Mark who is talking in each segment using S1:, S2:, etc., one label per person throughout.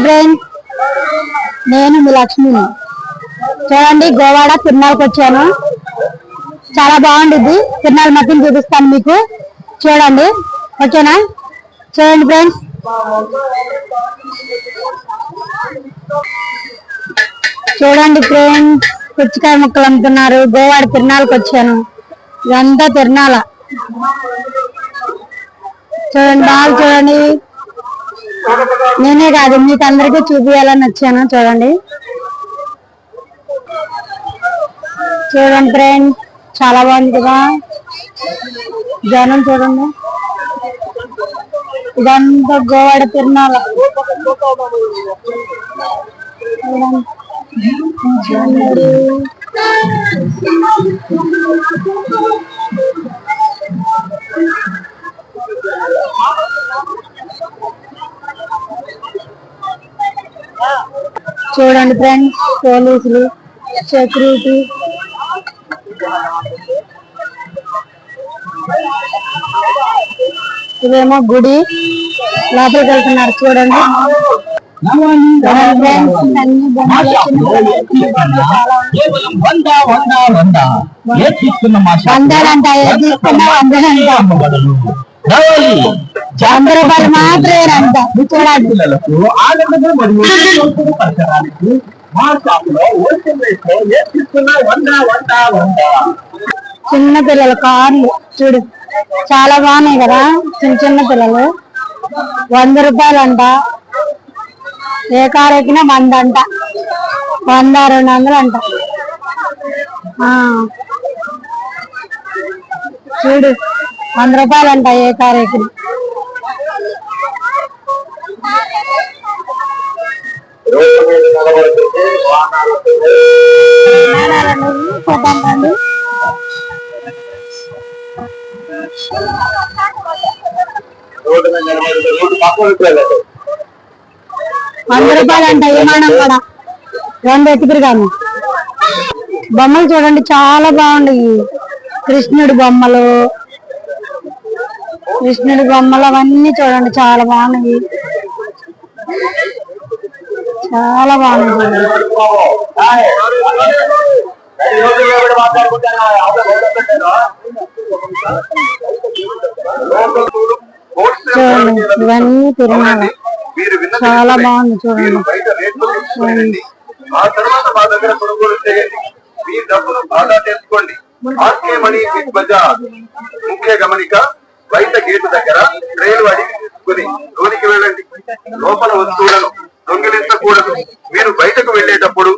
S1: Friends, నేను మీ లక్ష్మిని. చూడండి, గోవాడ తిరునాళ్ళకి వచ్చాను. చాలా బాగుంటుంది. తిరునాళ్ళ మధ్యని చూపిస్తాను మీకు. చూడండి, ఓకేనా? చూడండి ఫ్రెండ్స్, చూడండి ఫ్రెండ్స్, పుచ్చకాయ ముక్కలు అమ్ముతున్నారు. గోవాడ తిరునాళ్ళకి వచ్చాను. ఇదంతా తిరునాళ్ళ. చూడండి, బాగా చూడండి. నేనే కాదు, మీకు అందరికీ చూపించాలని వచ్చాను. చూడండి చూడండి ఫ్రెండ్స్, చాలా బాగుంది కదా జనం. చూడండి, ఇదంతా గోవాడ తిరునాళ్ళ. చూడండి ఫ్రెండ్స్, పోలీసులు, సెక్యూరిటీ. ఇదేమో గుడి, లోపలికి వెళ్తున్నారు. చూడండి, అందరూ మాత్రమేనంట. చూడండి, చిన్న పిల్లల కార్లు చూడు, చాలా బాగున్నాయి కదా. చిన్న చిన్న పిల్లలు. 100 రూపాయలు అంట. ఏ కారు ఎక్కినా 100 అంట. 100, 200 అంట. చూడు, 100 రూపాయలు అంట ఏ కారు ఎక్కినా. ₹100 విమానం కూడా 2 ఎత్తుకురుగాను. బొమ్మలు చూడండి, చాలా బాగున్నాయి. కృష్ణుడి బొమ్మలు అవన్నీ చూడండి, చాలా బాగున్నాయి. చాలా బాగున్నాయి. చూడండి, ఇవన్నీ తిరునాళ్ళ. చాలా బాగుంది. చూడండి,
S2: ముఖ్య గమనిక, బయట గేటు దగ్గర ట్రైలు అడిగి తీసుకుని లోనికి వెళ్ళండి. లోపల వస్తువులను దొంగిలించకూడదు. మీరు బయటకు వెళ్ళేటప్పుడు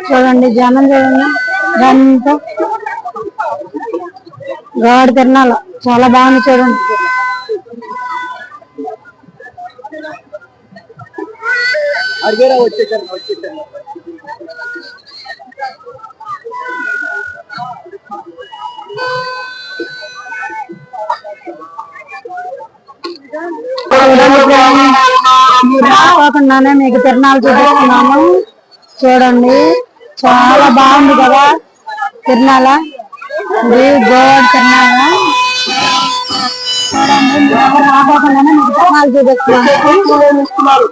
S1: చూడండి, జనం చూడండి. ఇదంతా గోవాడ తిరునాళ్ళ. చాలా బాగుంది. చూడండి, రాకుండానే మీకు తిరునాళ్ళు చూపిస్తున్నాము. చూడండి, చాలా బాగుంది కదా తిరునాళ్ళ. ఇది గోవాడ తిరునాళ్ళ. చూడండి, రాకుండానే మీకు తిరునాళ్ళు చూపిస్తున్నాము.